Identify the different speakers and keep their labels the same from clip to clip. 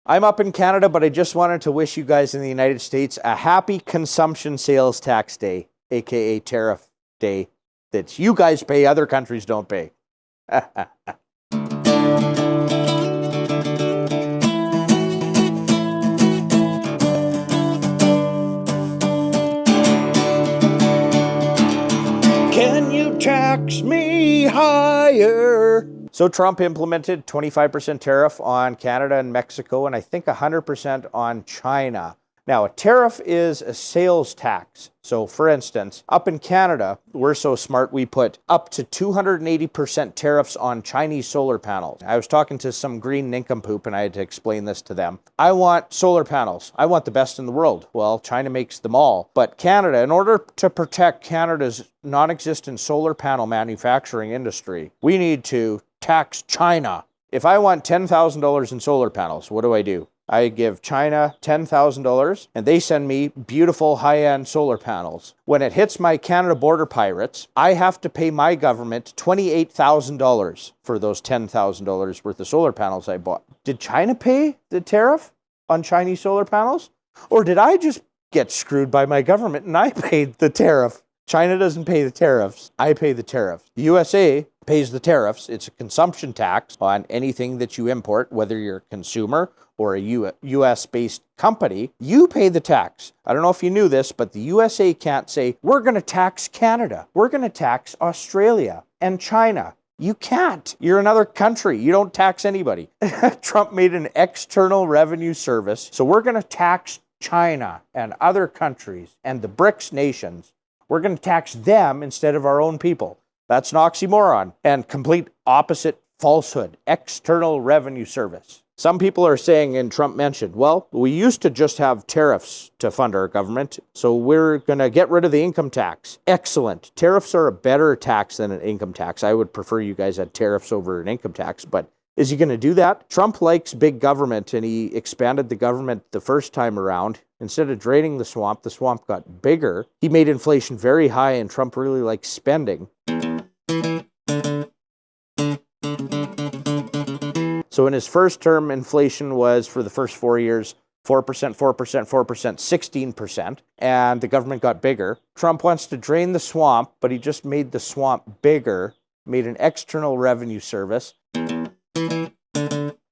Speaker 1: I'm up in Canada, but I just wanted to wish you guys in the United States a happy consumption sales tax day, aka tariff day, that you guys pay, other countries don't pay. Can you tax me higher? So Trump implemented 25% tariff on Canada and Mexico, and I think 100% on China. Now, a tariff is a sales tax. So for instance, up in Canada, we're so smart, we put up to 280% tariffs on Chinese solar panels. I was talking to some green nincompoop and I had to explain this to them. I want solar panels. I want the best in the world. Well, China makes them all. But Canada, in order to protect Canada's non-existent solar panel manufacturing industry, we need to tax China. If I want $10,000 in solar panels, what do? I give China $10,000 and they send me beautiful high-end solar panels. When it hits my Canada border pirates, I have to pay my government $28,000 for those $10,000 worth of solar panels I bought. Did China pay the tariff on Chinese solar panels? Or did I just get screwed by my government and I paid the tariff? China doesn't pay the tariffs. I pay the tariff. The USA pays the tariffs. It's a consumption tax on anything that you import, whether you're a consumer or a US-based company. You pay the tax. I don't know if you knew this, but the USA can't say, we're going to tax Canada. We're going to tax Australia and China. You can't. You're another country. You don't tax anybody. Trump made an external revenue service. So we're going to tax China and other countries and the BRICS nations. We're going to tax them instead of our own people. That's an oxymoron and complete opposite falsehood. External revenue service. Some people are saying, and Trump mentioned, well, we used to just have tariffs to fund our government, so we're going to get rid of the income tax. Excellent. Tariffs are a better tax than an income tax. I would prefer you guys had tariffs over an income tax, but is he going to do that? Trump likes big government, and he expanded the government the first time around. Instead of draining the swamp got bigger. He made inflation very high, and Trump really likes spending. So in his first term, inflation was, for the first 4 years, 4%, 4%, 4%, 16%, and the government got bigger. Trump wants to drain the swamp, but he just made the swamp bigger, made an external revenue service.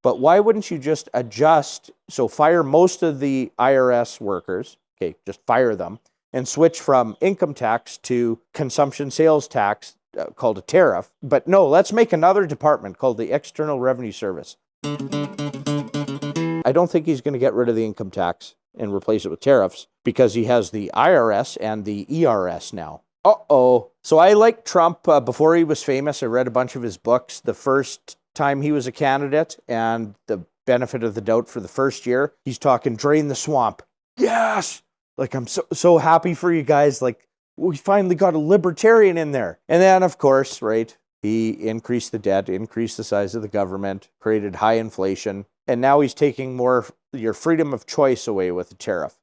Speaker 1: But why wouldn't you just adjust, so fire most of the IRS workers, okay, just fire them, and switch from income tax to consumption sales tax, called a tariff. But no, let's make another department called the External Revenue Service. I don't think he's going to get rid of the income tax and replace it with tariffs because he has the IRS and the ERS now. Uh-oh. So I liked Trump before he was famous. I read a bunch of his books the first time he was a candidate, and the benefit of the doubt for the first year, he's talking drain the swamp. Yes! Like, I'm so happy for you guys. Like, we finally got a libertarian in there. And then, of course, right, he increased the debt, increased the size of the government, created high inflation, and now he's taking more your freedom of choice away with a tariff.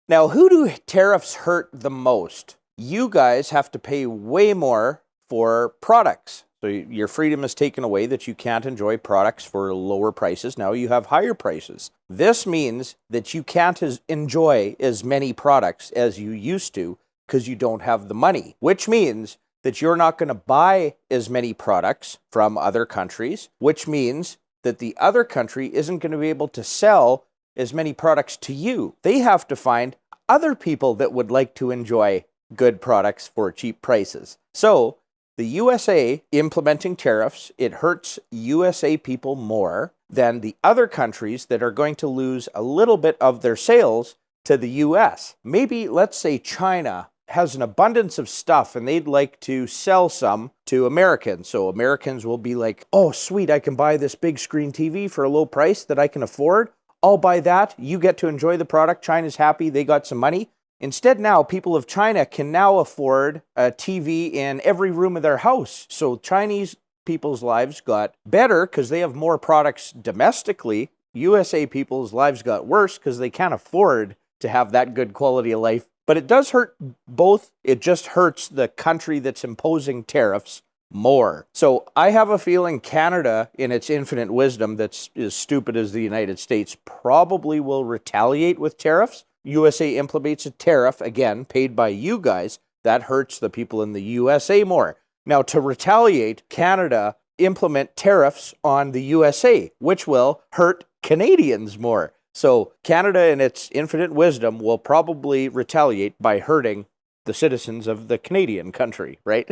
Speaker 1: Now, who do tariffs hurt the most? You guys have to pay way more for products. So your freedom is taken away, that you can't enjoy products for lower prices. Now you have higher prices. This means that you can't enjoy as many products as you used to because you don't have the money, which means that you're not going to buy as many products from other countries, which means that the other country isn't going to be able to sell as many products to you. They have to find other people that would like to enjoy good products for cheap prices. So the USA implementing tariffs, it hurts USA people more than the other countries that are going to lose a little bit of their sales to the US. Maybe, let's say China has an abundance of stuff and they'd like to sell some to Americans. So Americans will be like, oh, sweet, I can buy this big screen TV for a low price that I can afford. I'll buy that. You get to enjoy the product. China's happy. They got some money. Instead now, people of China can now afford a TV in every room of their house. So Chinese people's lives got better because they have more products domestically. USA people's lives got worse because they can't afford to have that good quality of life. But it does hurt both. It just hurts the country that's imposing tariffs more. So I have a feeling Canada, in its infinite wisdom that's as stupid as the United States, probably will retaliate with tariffs. USA implements a tariff, again, paid by you guys. That hurts the people in the USA more. Now, to retaliate, Canada implement tariffs on the USA, which will hurt Canadians more. So Canada, in its infinite wisdom, will probably retaliate by hurting the citizens of the Canadian country, right?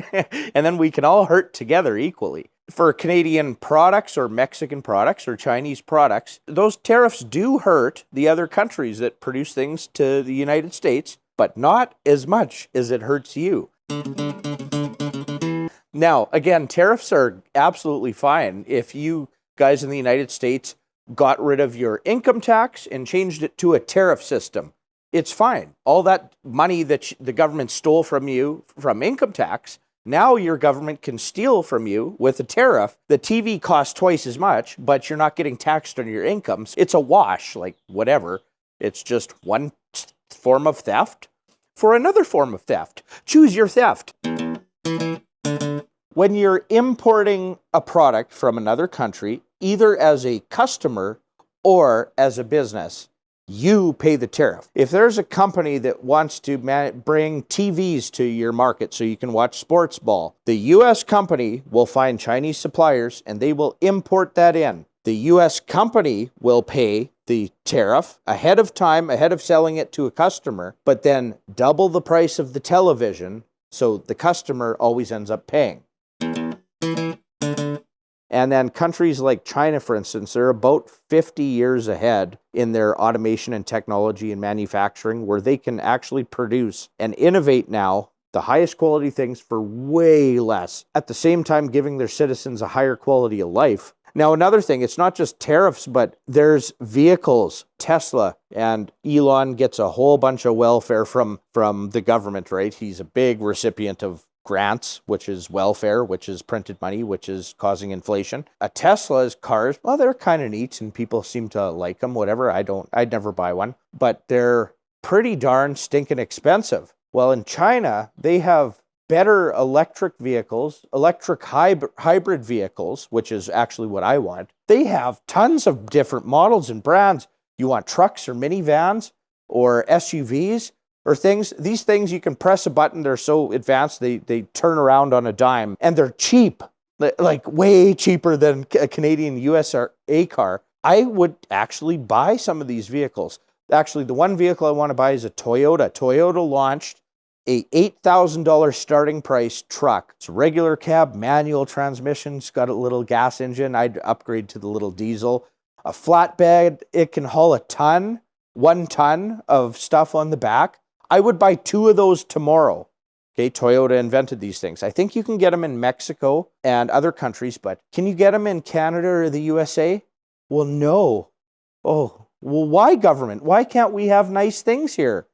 Speaker 1: And then we can all hurt together equally. For Canadian products or Mexican products or Chinese products, those tariffs do hurt the other countries that produce things to the United States, but not as much as it hurts you. Now, again, tariffs are absolutely fine if you guys in the United States got rid of your income tax and changed it to a tariff system. It's fine. All that money that the government stole from you from income tax, now your government can steal from you with a tariff. The TV costs twice as much, but you're not getting taxed on your incomes. It's a wash, like whatever. It's just one form of theft for another form of theft. Choose your theft. When you're importing a product from another country, either as a customer or as a business, you pay the tariff. If there's a company that wants to bring TVs to your market so you can watch sports ball, the US company will find Chinese suppliers and they will import that in. The US company will pay the tariff ahead of time, ahead of selling it to a customer, but then double the price of the television, so the customer always ends up paying. And then countries like China, for instance, they're about 50 years ahead in their automation and technology and manufacturing, where they can actually produce and innovate now the highest quality things for way less, at the same time giving their citizens a higher quality of life. Now, another thing, it's not just tariffs, but there's vehicles. Tesla, and Elon gets a whole bunch of welfare from the government, right? He's a big recipient of grants, which is welfare, which is printed money, which is causing inflation. A Tesla's cars, well, they're kind of neat and people seem to like them, whatever. I'd never buy one, but they're pretty darn stinking expensive. Well, in China, they have better electric vehicles, electric hybrid vehicles, which is actually what I want. They have tons of different models and brands. You want trucks or minivans or SUVs? Or things, these things you can press a button, they're so advanced, they turn around on a dime, and they're cheap, like way cheaper than a Canadian USA car. I would actually buy some of these vehicles. Actually, the one vehicle I want to buy is a Toyota. Toyota launched a $8,000 starting price truck. It's a regular cab, manual transmission, it's got a little gas engine. I'd upgrade to the little diesel. A flatbed, it can haul 1 ton of stuff on the back. I would buy 2 of those tomorrow. Okay, Toyota invented these things. I think you can get them in Mexico and other countries, but can you get them in Canada or the USA? Well, no. Oh, well, why, government? Why can't we have nice things here?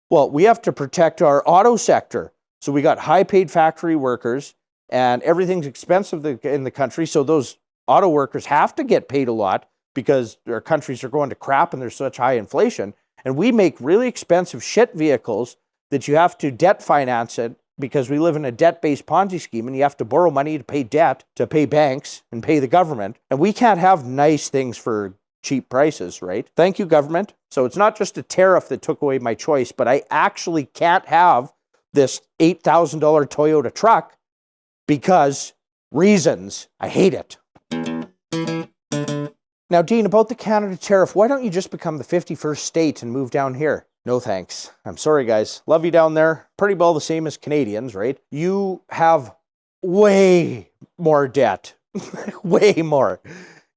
Speaker 1: Well, we have to protect our auto sector. So we got high-paid factory workers, and everything's expensive in the country, so those auto workers have to get paid a lot because our countries are going to crap and there's such high inflation. And we make really expensive shit vehicles that you have to debt finance it because we live in a debt-based Ponzi scheme and you have to borrow money to pay debt, to pay banks and pay the government. And we can't have nice things for cheap prices, right? Thank you, government. So it's not just a tariff that took away my choice, but I actually can't have this $8,000 Toyota truck because reasons. I hate it. Now, Dean, about the Canada tariff, why don't you just become the 51st state and move down here? No thanks. I'm sorry, guys. Love you down there. Pretty well the same as Canadians, right? You have way more debt. Way more.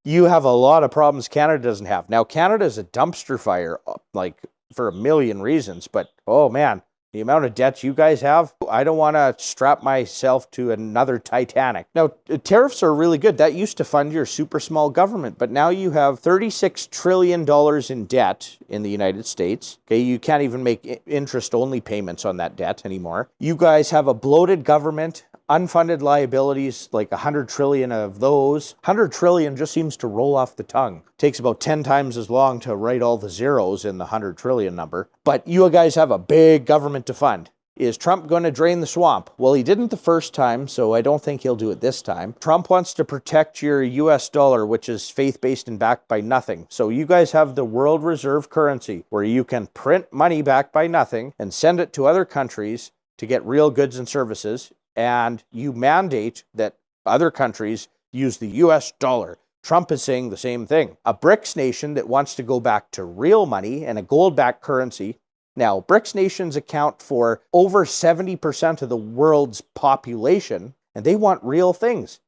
Speaker 1: You have a lot of problems Canada doesn't have. Now, Canada is a dumpster fire, like, for a million reasons, but, oh, man, the amount of debt you guys have, I don't want to strap myself to another Titanic. Now, tariffs are really good. That used to fund your super small government, but now you have $36 trillion in debt in the United States. Okay, you can't even make interest-only payments on that debt anymore. You guys have a bloated government, unfunded liabilities, like 100 trillion of those. 100 trillion just seems to roll off the tongue. Takes about 10 times as long to write all the zeros in the 100 trillion number. But you guys have a big government to fund. is Trump going to drain the swamp? Well, he didn't the first time, so I don't think he'll do it this time. Trump wants to protect your US dollar, which is faith-based and backed by nothing. So you guys have the world reserve currency where you can print money backed by nothing and send it to other countries to get real goods and services. And you mandate that other countries use the US dollar. Trump is saying the same thing. A BRICS nation that wants to go back to real money and a gold-backed currency. Now, BRICS nations account for over 70% of the world's population, and they want real things.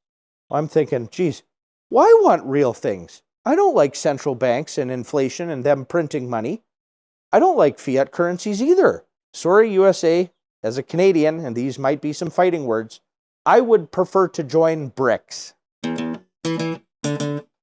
Speaker 1: I'm thinking, geez, why want real things? I don't like central banks and inflation and them printing money. I don't like fiat currencies either. Sorry, USA, as a Canadian, and these might be some fighting words, I would prefer to join BRICS.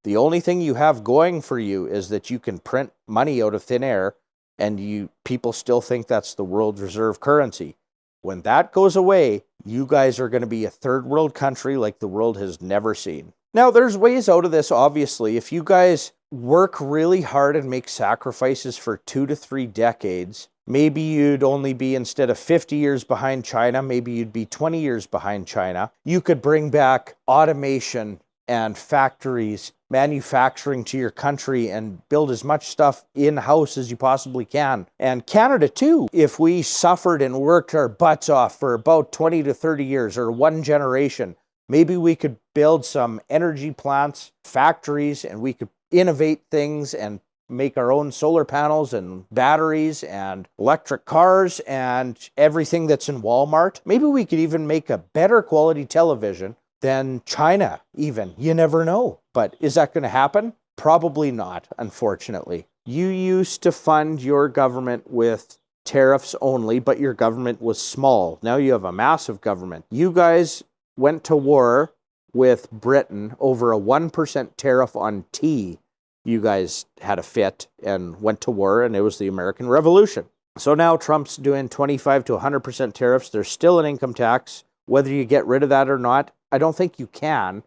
Speaker 1: The only thing you have going for you is that you can print money out of thin air, and people still think that's the world reserve currency. When that goes away, you guys are going to be a third world country like the world has never seen. Now, there's ways out of this, obviously. If you guys work really hard and make sacrifices for 2 to 3 decades, maybe you'd only be, instead of 50 years behind China, maybe you'd be 20 years behind China. You could bring back automation and factories, manufacturing to your country, and build as much stuff in-house as you possibly can. And Canada too. If we suffered and worked our butts off for about 20 to 30 years or one generation, maybe we could build some energy plants, factories, and we could innovate things and make our own solar panels and batteries and electric cars and everything that's in Walmart. Maybe we could even make a better quality television than China even. You never know. But is that going to happen? Probably not, unfortunately. You used to fund your government with tariffs only, but your government was small. Now you have a massive government. You guys went to war with Britain over a 1% tariff on tea. You guys had a fit and went to war, and it was the American Revolution. So now Trump's doing 25 to 100% tariffs. There's still an income tax. Whether you get rid of that or not, I don't think you can,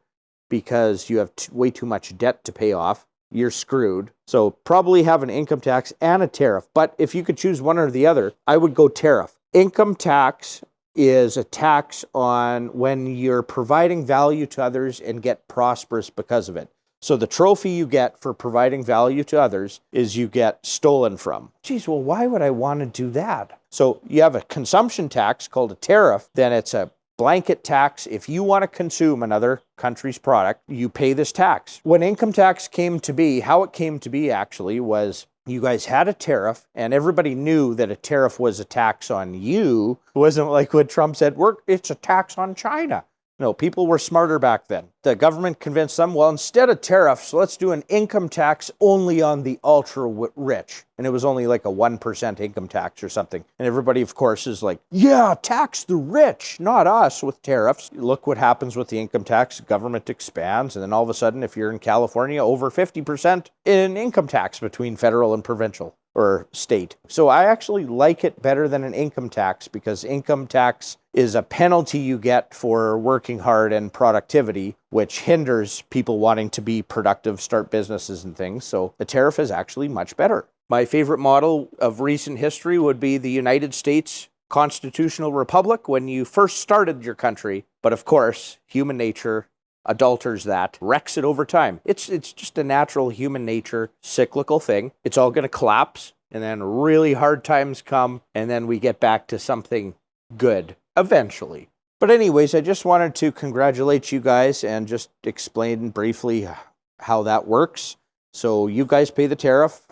Speaker 1: because you have way too much debt to pay off. You're screwed. So probably have an income tax and a tariff. But if you could choose one or the other, I would go tariff. Income tax is a tax on when you're providing value to others and get prosperous because of it. So the trophy you get for providing value to others is you get stolen from. Geez, well, why would I want to do that? So you have a consumption tax called a tariff, then it's a blanket tax. If you want to consume another country's product, you pay this tax. When income tax came to be, how it came to be actually was you guys had a tariff, and everybody knew that a tariff was a tax on you. It wasn't like what Trump said, it's a tax on China. No, people were smarter back then. The government convinced them, well, instead of tariffs, let's do an income tax only on the ultra rich. And it was only like a 1% income tax or something. And everybody, of course, is like, yeah, tax the rich, not us with tariffs. Look what happens with the income tax. Government expands. And then all of a sudden, if you're in California, over 50% in income tax between federal and provincial or state. So I actually like it better than an income tax, because income tax is a penalty you get for working hard and productivity, which hinders people wanting to be productive, start businesses and things. So the tariff is actually much better. My favorite model of recent history would be the United States constitutional republic when you first started your country. But of course, human nature adulters that, wrecks it over time. It's just a natural human nature cyclical thing. It's all going to collapse, and then really hard times come, and then we get back to something good eventually. But anyways, I just wanted to congratulate you guys and just explain briefly how that works. So you guys pay the tariff.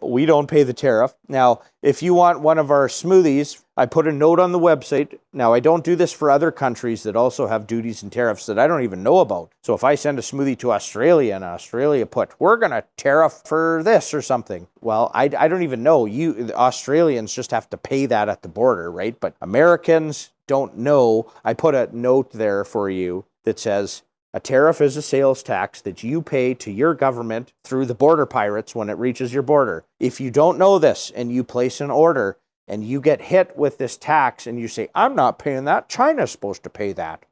Speaker 1: We don't pay the tariff. Now, if you want one of our smoothies, I put a note on the website. Now, I don't do this for other countries that also have duties and tariffs that I don't even know about. So if I send a smoothie to Australia and Australia we're going to tariff for this or something. Well, I don't even know. The Australians just have to pay that at the border, right? But Americans don't know. I put a note there for you that says, a tariff is a sales tax that you pay to your government through the border pirates when it reaches your border. If you don't know this and you place an order and you get hit with this tax and you say, I'm not paying that, China's supposed to pay that.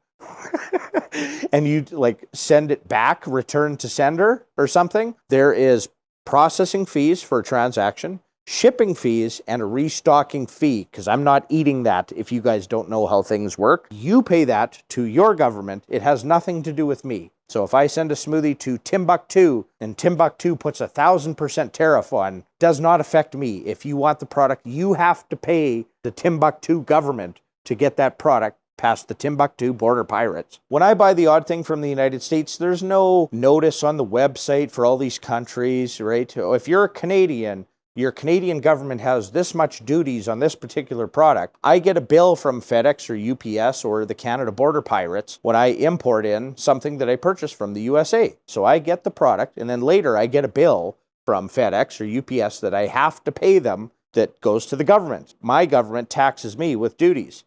Speaker 1: And you send it back, return to sender or something, there is processing fees for a transaction, shipping fees and a restocking fee, because I'm not eating that if you guys don't know how things work. You pay that to your government. It has nothing to do with me. So if I send a smoothie to Timbuktu and Timbuktu puts 1,000% tariff on, does not affect me. If you want the product, you have to pay the Timbuktu government to get that product past the Timbuktu border pirates. When I buy the odd thing from the United States, there's no notice on the website for all these countries, right? If you're a Canadian, your Canadian government has this much duties on this particular product. I get a bill from FedEx or UPS or the Canada Border Pirates when I import in something that I purchased from the USA. So I get the product, and then later I get a bill from FedEx or UPS that I have to pay them that goes to the government. My government taxes me with duties.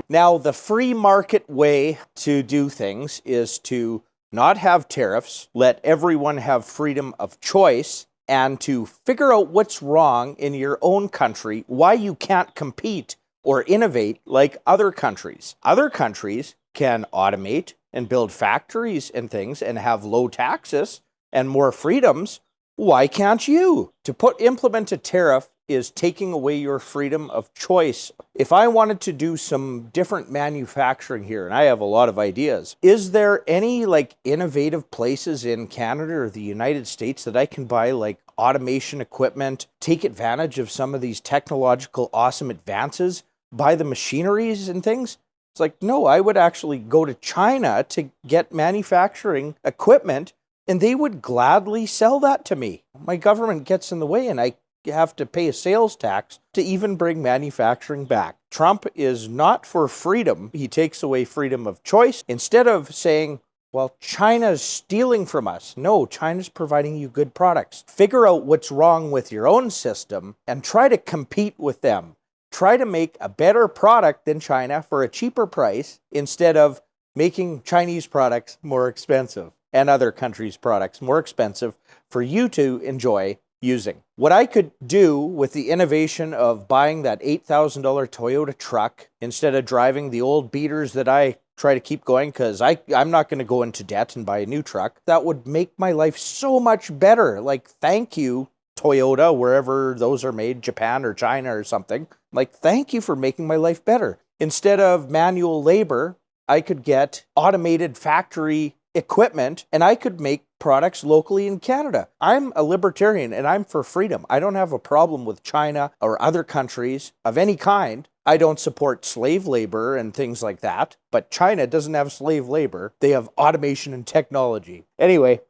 Speaker 1: Now, the free market way to do things is to not have tariffs, let everyone have freedom of choice, and to figure out what's wrong in your own country, why you can't compete or innovate like other countries. Other countries can automate and build factories and things and have low taxes and more freedoms. Why can't you? To implement a tariff is taking away your freedom of choice. If I wanted to do some different manufacturing here, and I have a lot of ideas, is there any innovative places in Canada or the United States that I can buy automation equipment, take advantage of some of these technological awesome advances, buy the machineries and things? It's no, I would actually go to China to get manufacturing equipment, and they would gladly sell that to me. My government gets in the way, and I have to pay a sales tax to even bring manufacturing back. Trump is not for freedom. He takes away freedom of choice. Instead of saying, well, China's stealing from us. No, China's providing you good products. Figure out what's wrong with your own system and try to compete with them. Try to make a better product than China for a cheaper price instead of making Chinese products more expensive and other countries' products more expensive for you to enjoy using. What I could do with the innovation of buying that $8,000 Toyota truck instead of driving the old beaters that I try to keep going because I'm not going to go into debt and buy a new truck, that would make my life so much better. Thank you, Toyota, wherever those are made, Japan or China or something. Thank you for making my life better. Instead of manual labor, I could get automated factory equipment, and I could make products locally in Canada. I'm a libertarian and I'm for freedom. I don't have a problem with China or other countries of any kind. I don't support slave labor and things like that, but China doesn't have slave labor. They have automation and technology. Anyway,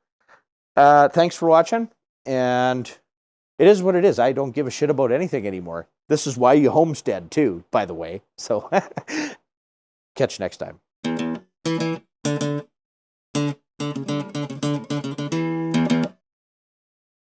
Speaker 1: thanks for watching, and it is what it is. I don't give a shit about anything anymore. This is why you homestead too, by the way. So catch you next time.